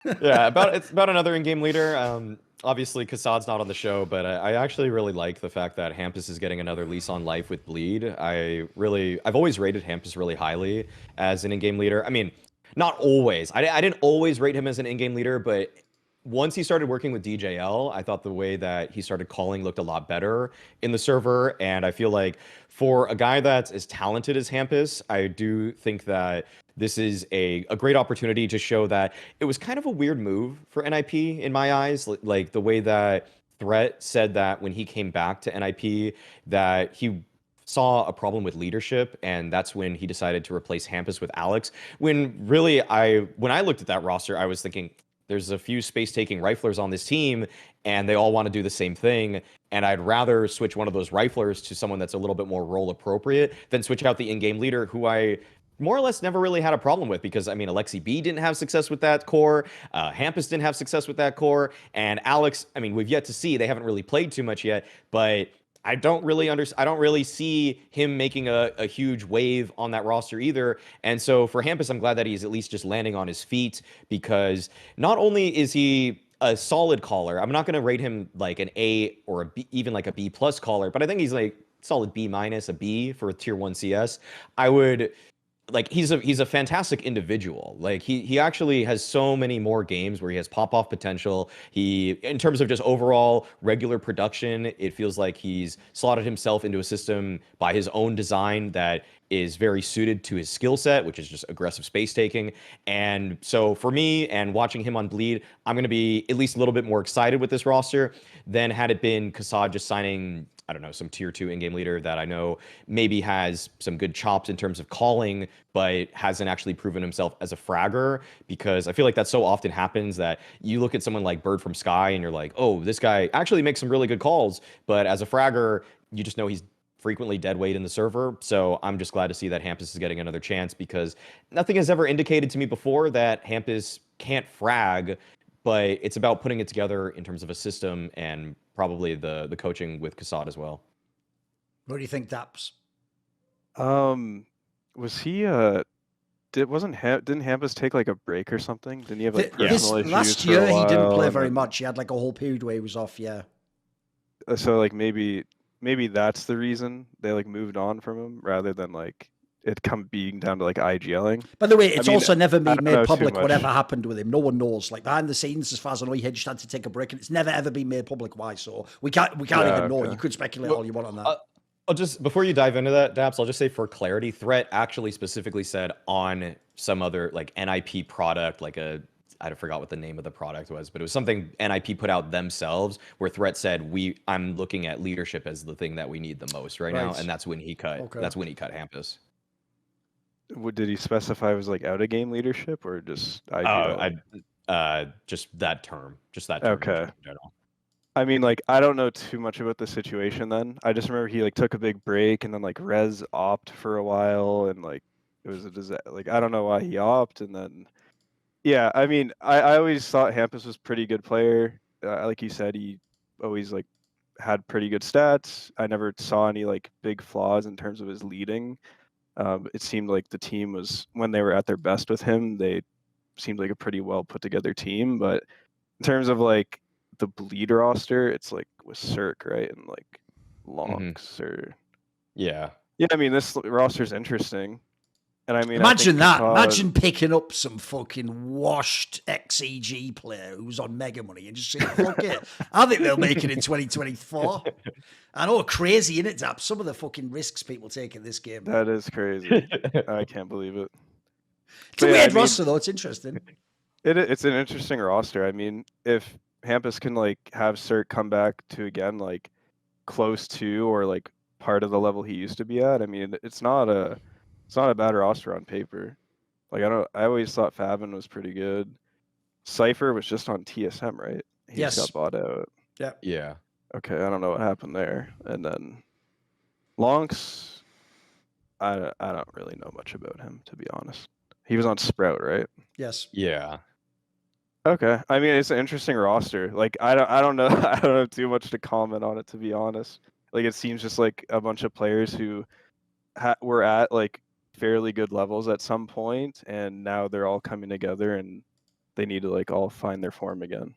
Yeah, about another in-game leader. Obviously, Kassad's not on the show, but I actually really like the fact that Hampus is getting another lease on life with Bleed. I've always rated Hampus really highly as an in-game leader. I mean, not always. I didn't always rate him as an in-game leader, but once he started working with DJL, I thought the way that he started calling looked a lot better in the server, and I feel like for a guy that's as talented as Hampus, I do think that this is a great opportunity to show that it was kind of a weird move for NIP in my eyes. Like the way that Threat said that when he came back to NIP, that he saw a problem with leadership, and that's when he decided to replace Hampus with Alex. When really, when I looked at that roster, I was thinking, there's a few space-taking riflers on this team, and they all want to do the same thing. And I'd rather switch one of those riflers to someone that's a little bit more role appropriate than switch out the in-game leader, who I more or less never really had a problem with, because I mean, Alexi B didn't have success with that core, Hampus didn't have success with that core, and Alex, I mean, we've yet to see. They haven't really played too much yet, but I don't really see him making a huge wave on that roster either. And so for Hampus, I'm glad that he's at least just landing on his feet, because not only is he a solid caller, I'm not going to rate him like an A or a B, even like a B plus caller, but I think he's like solid B minus, a B for tier 1 CS. I would like he's a fantastic individual. Like he actually has so many more games where he has pop off potential. He, in terms of just overall regular production, it feels like he's slotted himself into a system by his own design that is very suited to his skill set, which is just aggressive space taking. And so for me, and watching him on Bleed, I'm going to be at least a little bit more excited with this roster than had it been Kassad just signing, I don't know, some tier 2 in-game leader that I know maybe has some good chops in terms of calling, but hasn't actually proven himself as a fragger. Because I feel like that so often happens that you look at someone like Bird from Sky and you're like, oh, this guy actually makes some really good calls, but as a fragger, you just know he's frequently dead weight in the server. So I'm just glad to see that Hampus is getting another chance, because nothing has ever indicated to me before that Hampus can't frag, but it's about putting it together in terms of a system, and probably the coaching with Kassad as well. What do you think, Daps? Was he didn't Hampus take like a break or something? Didn't he have like This personal issues last for a year he didn't while, play and very then much. He had like a whole period where he was off. Yeah. so like maybe that's the reason they like moved on from him rather than like it come being down to like IGLing. By the way, it's I mean, also never I been don't made know too public whatever much. happened with him. No one knows. Like behind the scenes, as far as I know, he just had to take a break, and it's never ever been made public why. So we can't even know. You Okay. could speculate Well, all you want on that. I'll just, before you dive into that, Daps, I'll just say for clarity, Threat actually specifically said on some other like NIP product, like I forgot what the name of the product was, but it was something NIP put out themselves, where Threat said, I'm looking at leadership as the thing that we need the most right now, and that's when he cut. Okay. That's when he cut Hampus. Did he specify it was like out of game leadership or just Oh, IGL? just that term, Okay. in general. I mean, like, I don't know too much about the situation then. I just remember he like took a big break and then like res opt for a while, and like it was a disaster. Like I don't know why he opt, and then yeah, I mean, I always thought Hampus was pretty good player. Like you said, he always like had pretty good stats. I never saw any like big flaws in terms of his leading. It seemed like the team was, when they were at their best with him, they seemed like a pretty well put together team. But in terms of like the bleed roster, it's like with Cirque, right? And like Lonks or Yeah. yeah, I mean this roster's interesting. And I mean, Imagine that. Kassad, Imagine picking up some fucking washed XEG player who's on mega money and just saying, fuck it. I think they'll make it in 2024. I know, crazy, innit, Dap? Some of the fucking risks people take in this game. that is crazy. I can't believe it. It's a weird roster, though. It's interesting. It's an interesting roster. I mean, if Hampus can like have Cirque come back to again like close to or like part of the level he used to be at, I mean, it's not a bad roster on paper. Like I always thought Fabin was pretty good. Cypher was just on TSM, right? He Yes. just got bought out. Yeah. Yeah. Okay, I don't know what happened there. And then Lonks, I don't really know much about him, to be honest. He was on Sprout, right? Yes. Yeah. Okay. I mean, it's an interesting roster. Like I don't know I don't have too much to comment on it, to be honest. Like it seems just like a bunch of players who were at like fairly good levels at some point, and now they're all coming together and they need to like all find their form again.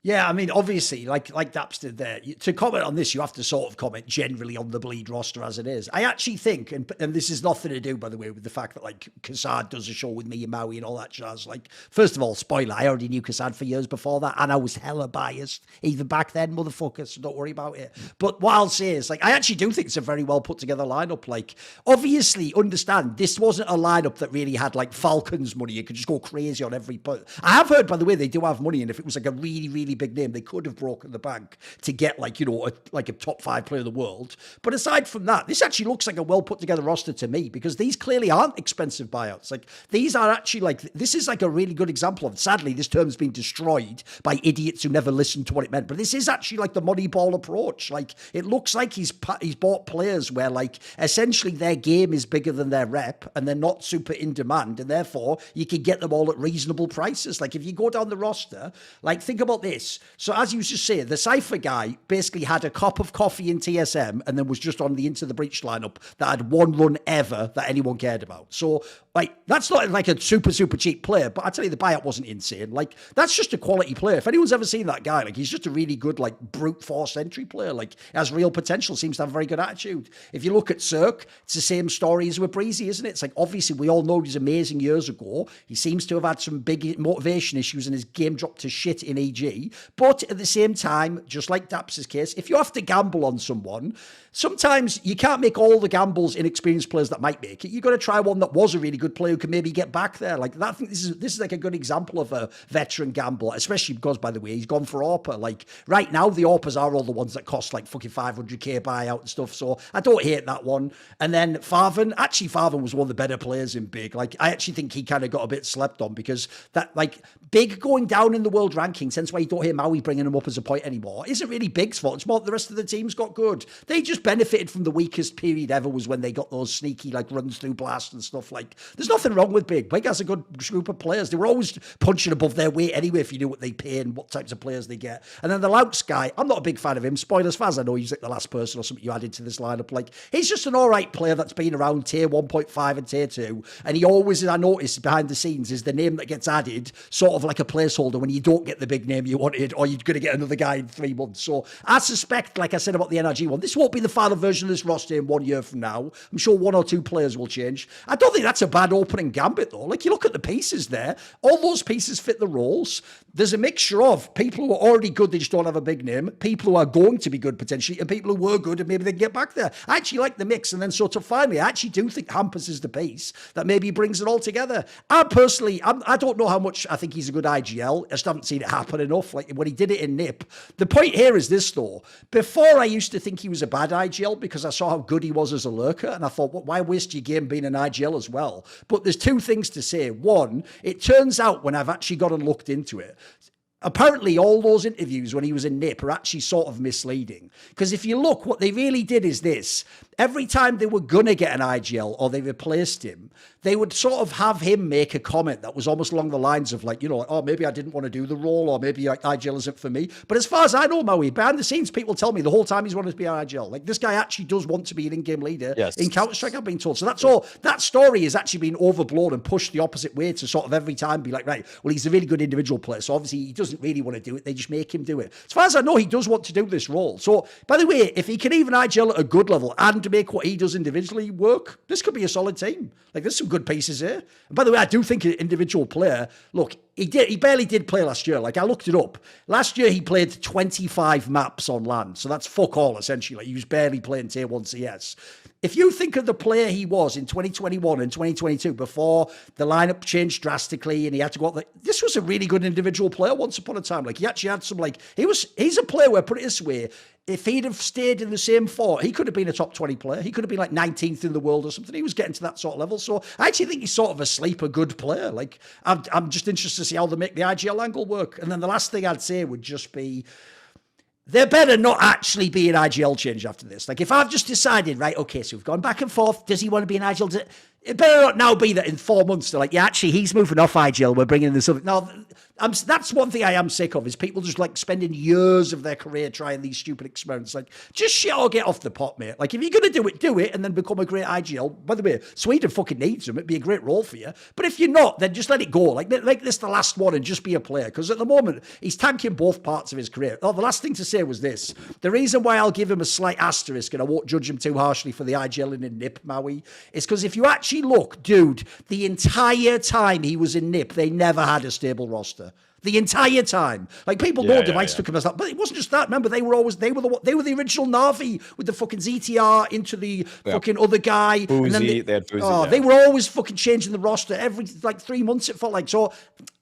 Yeah, I mean, obviously, like Daps did there, to comment on this, you have to sort of comment generally on the Bleed roster as it is. I actually think, and this is nothing to do, by the way, with the fact that, like, Kassad does a show with me and Maui and all that jazz. Like, first of all, spoiler, I already knew Kassad for years before that, and I was hella biased, even back then, motherfucker, so don't worry about it. But what I'll say is, like, I actually do think it's a very well put together lineup. Like, obviously, understand, this wasn't a lineup that really had, like, Falcons money. You could just go crazy on every put. I have heard, by the way, they do have money, and if it was, like, a really, really big name, they could have broken the bank to get, like, you know, a top 5 player in the world. But aside from that, this actually looks like a well put together roster to me, because these clearly aren't expensive buyouts. Like, these are actually, like, this is like a really good example of, sadly, this term's been destroyed by idiots who never listened to what it meant. But this is actually like the Moneyball approach. Like, it looks like he's bought players where, like, essentially their game is bigger than their rep and they're not super in demand, and therefore you can get them all at reasonable prices. Like, if you go down the roster, like, think about this. So as you just say, the Cypher guy basically had a cup of coffee in TSM and then was just on the Into the Breach lineup that had one run ever that anyone cared about. So, like, that's not like a super, super cheap player, but I tell you, the buyout wasn't insane. Like, that's just a quality player. If anyone's ever seen that guy, like, he's just a really good, like, brute force entry player. Like, has real potential, seems to have a very good attitude. If you look at Cirque, it's the same story as with Breezy, isn't it? It's like, obviously, we all know he's amazing years ago. He seems to have had some big motivation issues and his game dropped to shit in EG. But at the same time, just like Daps' case, if you have to gamble on someone, sometimes you can't make all the gambles inexperienced players that might make it. You've got to try one that was a really good player who can maybe get back there. Like that, I think this is like a good example of a veteran gambler, especially because, by the way, he's gone for AWPA. Like, right now, the AWPAs are all the ones that cost like fucking 500k buyout and stuff. So I don't hate that one. And then Farvan, actually, Farvan was one of the better players in Big. Like, I actually think he kind of got a bit slept on because that, like, Big going down in the world rankings, hence why you don't hear Maui bringing him up as a point anymore, isn't really Big's fault. It's more the rest of the teams got good. They just benefited from the weakest period ever was when they got those sneaky, like, runs through blast and stuff. Like, there's nothing wrong with Big. Big has a good group of players. They were always punching above their weight anyway if you knew what they pay and what types of players they get. And then the Louts guy, I'm not a big fan of him. Spoilers, fans, I know he's like the last person or something you added to this lineup. Like, he's just an all right player that's been around tier 1.5 and tier 2. And he always, I noticed behind the scenes, is the name that gets added sort of like a placeholder when you don't get the big name you wanted or you're going to get another guy in 3 months. So I suspect, like I said about the NRG one, this won't be the final version of this roster in 1 year from now. I'm sure 1 or 2 players will change. I don't think that's a bad opening gambit, though. Like, you look at the pieces there, all those pieces fit the roles. There's a mixture of people who are already good, they just don't have a big name, people who are going to be good potentially, and people who were good and maybe they can get back there. I actually like the mix. And then sort of finally, I actually do think Hampus is the piece that maybe brings it all together. I personally, I don't know how much I think he's a good IGL. I just haven't seen it happen enough. Like, when he did it in NIP. The point here is this, though. Before, I used to think he was a bad IGL because I saw how good he was as a lurker, and I thought, well, why waste your game being an IGL as well? But there's 2 things to say. One, it turns out when I've actually gone and looked into it, apparently all those interviews when he was in NIP are actually sort of misleading. Because if you look, what they really did is this. Every time they were going to get an IGL or they replaced him, they would sort of have him make a comment that was almost along the lines of, like, you know, like, oh, maybe I didn't want to do the role, or maybe, like, IGL isn't for me. But as far as I know, Maui, behind the scenes, people tell me the whole time he's wanted to be an IGL. Like, this guy actually does want to be an in-game leader in Counter-Strike, I've been told. So that's all. That story has actually been overblown and pushed the opposite way to sort of every time be like, right, well, he's a really good individual player, so obviously he doesn't really want to do it. They just make him do it. As far as I know, he does want to do this role. So, by the way, if he can even IGL at a good level and make what he does individually work, this could be a solid team. Like, there's some good pieces here. And by the way, I do think an individual player, look, he barely did play last year. Like, I looked it up. Last year, he played 25 maps on LAN. So that's fuck all, essentially. Like, he was barely playing tier 1 CS. If you think of the player he was in 2021 and 2022 before the lineup changed drastically and he had to go out there, this was a really good individual player once upon a time. Like, he actually had some, like, he's a player where, put it this way, if he'd have stayed in the same fort, he could have been a top 20 player. He could have been like 19th in the world or something. He was getting to that sort of level. So I actually think he's sort of a sleeper good player. Like, I'm just interested to see how they make the IGL angle work. And then the last thing I'd say would just be, there better not actually be an IGL change after this. Like, if I've just decided, right, okay, so we've gone back and forth, does he want to be an IGL? It better not now be that in 4 months they're like, yeah, actually, he's moving off IGL. We're bringing in this other. No, that's one thing I am sick of is people just like spending years of their career trying these stupid experiments. Like, just shit or get off the pot, mate. Like, if you're going to do it and then become a great IGL. By the way, Sweden fucking needs them. It'd be a great role for you. But if you're not, then just let it go. Like, make this the last one and just be a player. Because at the moment, he's tanking both parts of his career. Oh, the last thing to say was this. The reason why I'll give him a slight asterisk and I won't judge him too harshly for the IGL in NIP, Maui, is because if you actually look, dude, the entire time he was in NIP, they never had a stable roster. The entire time, like people know Device took him as that, but it wasn't just that. Remember, they were the original Navi with the fucking ZTR into the fucking other guy. Boozy, and then they had Boozy. They were always fucking changing the roster every like 3 months. It felt like. So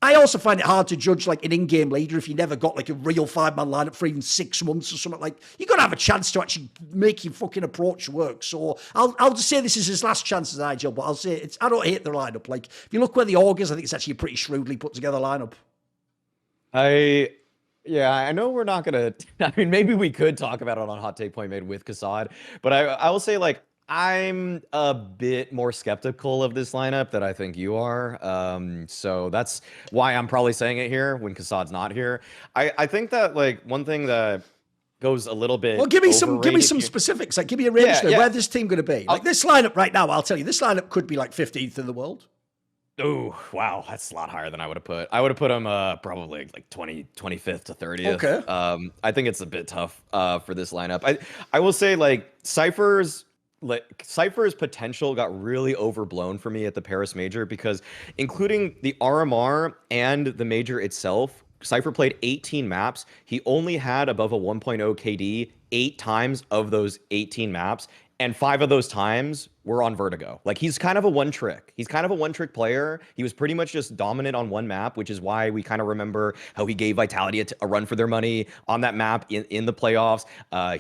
I also find it hard to judge like an in-game leader if you never got like a real 5-man lineup for even 6 months or something. Like you got to have a chance to actually make your fucking approach work. So I'll just say this is his last chance as IGL, but I'll say I don't hate the lineup. Like if you look where the org is, I think it's actually a pretty shrewdly put together lineup. I know we're not gonna. I mean, maybe we could talk about it on Hot Take Point Made with Kassad, but I will say like I'm a bit more skeptical of this lineup than I think you are. So that's why I'm probably saying it here when Kassad's not here. I think that like one thing that goes a little bit. Well, give me some specifics. Like, give me a range there. Where this team going to be? Like this lineup right now, I'll tell you, this lineup could be like 15th in the world. Oh, wow. That's a lot higher than I would have put. I would have put him probably like 25th to 30th. Okay. I think it's a bit tough for this lineup. I will say like Cypher's potential got really overblown for me at the Paris Major because including the RMR and the Major itself, Cypher played 18 maps. He only had above a 1.0 KD 8 times of those 18 maps. And 5 of those times were on Vertigo. Like he's kind of a one trick. He's kind of a one trick player. He was pretty much just dominant on one map, which is why we kind of remember how he gave Vitality a run for their money on that map in the playoffs.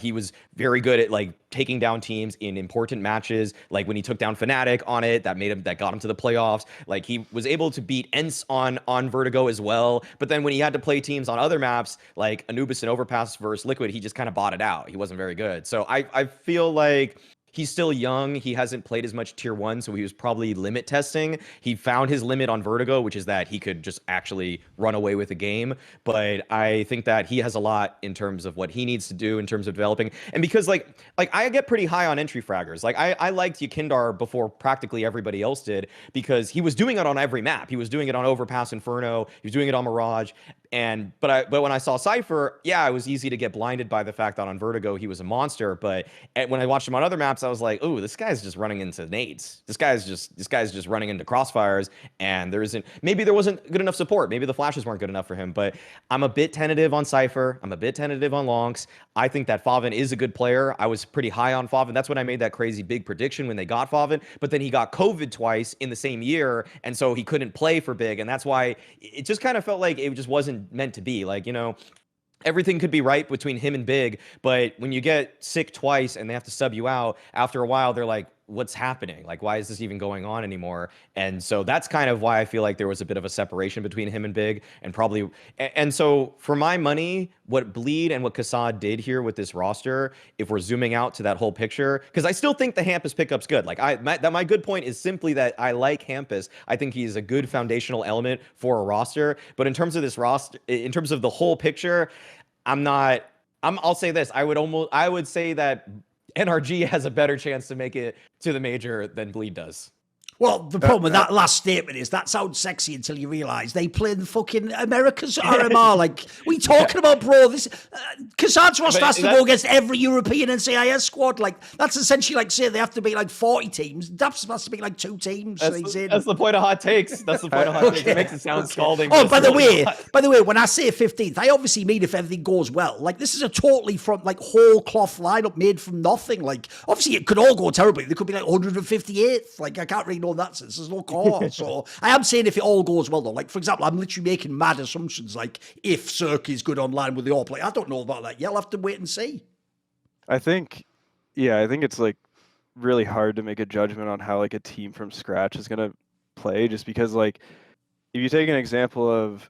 He was very good at like taking down teams in important matches. Like when he took down Fnatic on it, that got him to the playoffs. Like he was able to beat Ents on Vertigo as well. But then when he had to play teams on other maps, like Anubis and Overpass versus Liquid, he just kind of bought it out. He wasn't very good. So I feel like he's still young. He hasn't played as much tier 1, so he was probably limit testing. He found his limit on Vertigo, which is that he could just actually run away with a game. But I think that he has a lot in terms of what he needs to do in terms of developing. And because like I get pretty high on entry fraggers. Like I liked Yakindar before practically everybody else did because he was doing it on every map. He was doing it on Overpass Inferno. He was doing it on Mirage. But when I saw Cypher, yeah, it was easy to get blinded by the fact that on Vertigo he was a monster. But when I watched him on other maps, I was like, "Ooh, this guy's just running into nades. This guy's just running into crossfires." And maybe there wasn't good enough support. Maybe the flashes weren't good enough for him. But I'm a bit tentative on Cypher. I'm a bit tentative on Lonks. I think that Favin is a good player. I was pretty high on Favin. That's when I made that crazy big prediction when they got Favin. But then he got COVID twice in the same year, and so he couldn't play for Big. And that's why it just kind of felt like it just wasn't meant to be. Like, everything could be right between him and Big, but when you get sick twice and they have to sub you out, after a while they're like, what's happening? Like, why is this even going on anymore? And so that's kind of why I feel like there was a bit of a separation between him and Big, and so for my money, what Bleed and what Kassad did here with this roster, if we're zooming out to that whole picture, because I still think the Hampus pickup's good. Like my good point is simply that I like Hampus. I think he's a good foundational element for a roster, but in terms of this roster, in terms of the whole picture, I'll say this. I would say that NRG has a better chance to make it to the major than Bleed does. Well, the problem with that last statement is that sounds sexy until you realise they play in fucking America's RMR. Like, what are you talking about, bro? This Kassad's roster has to go against every European NCIS squad. Like, that's essentially like saying they have to be like 40 teams. Daps has to be like 2 teams. That's the point of hot takes. That's the point of hot takes. It makes it sound scalding. Oh, by the way, when I say 15th, I obviously mean if everything goes well. Like, this is a totally from like whole cloth lineup made from nothing. Like, obviously it could all go terribly. There could be like 158th. Like, I can't really know that sense. There's no core. So I am saying if it all goes well though. Like, for example, I'm literally making mad assumptions like if Cirque is good online with the all play. I don't know about that yet. I'll have to wait and see. I think it's like really hard to make a judgment on how like a team from scratch is gonna play, just because like if you take an example of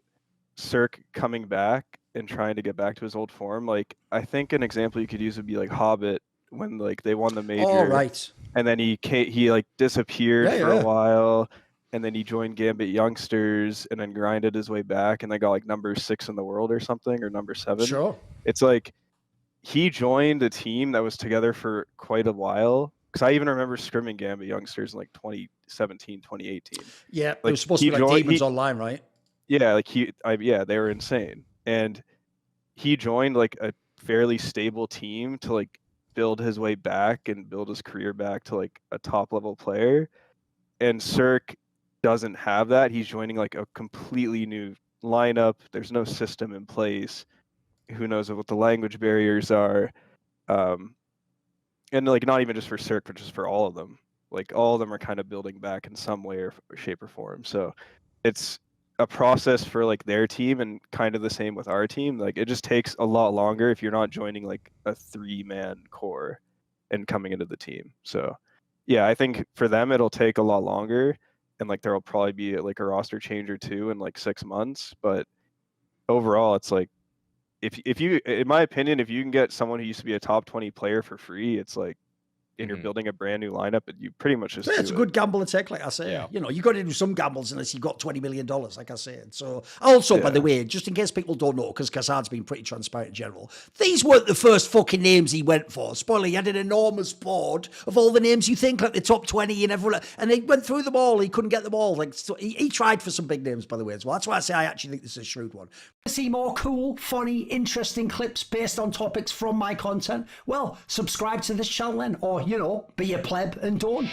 Cirque coming back and trying to get back to his old form, like I think an example you could use would be like Hobbit when like they won the major. Oh, right. And then he like disappeared Yeah, for yeah. a while, and then he joined Gambit Youngsters, and then grinded his way back, and they got like number 6 in the world or something, or number 7. Sure. It's like he joined a team that was together for quite a while. Because I even remember scrimming Gambit Youngsters in like 2017, 2018. Yeah, Like, it was supposed to be like Demons Online, right? Yeah, like yeah, they were insane, and he joined like a fairly stable team to like build his way back and build his career back to like a top level player. And Cirque doesn't have that. He's joining like a completely new lineup. There's no system in place. Who knows what the language barriers are? And like not even just for Cirque, but just for all of them. Like all of them are kind of building back in some way or shape or form. So it's a process for like their team, and kind of the same with our team. Like it just takes a lot longer if you're not joining like a 3-man core and coming into the team. So yeah, I think for them it'll take a lot longer, and like there'll probably be like a roster change or two in like 6 months. But overall, it's like if you, in my opinion, if you can get someone who used to be a top 20 player for free, it's like, and you're building a brand new lineup, and you pretty much just Yeah, do it's a it. good gamble to take, like I say. Yeah. You know, you got to do some gambles unless you've got $20 million, like I said. So, also, by the way, just in case people don't know, because Kassad's been pretty transparent in general, these weren't the first fucking names he went for. Spoiler, he had an enormous board of all the names you think, like the top 20 and everyone, and he went through them all. He couldn't get them all. Like, so he tried for some big names, by the way, as well. That's why I say I actually think this is a shrewd one. To see more cool, funny, interesting clips based on topics from my content, well, subscribe to this channel then, or, you know, be a pleb and don't.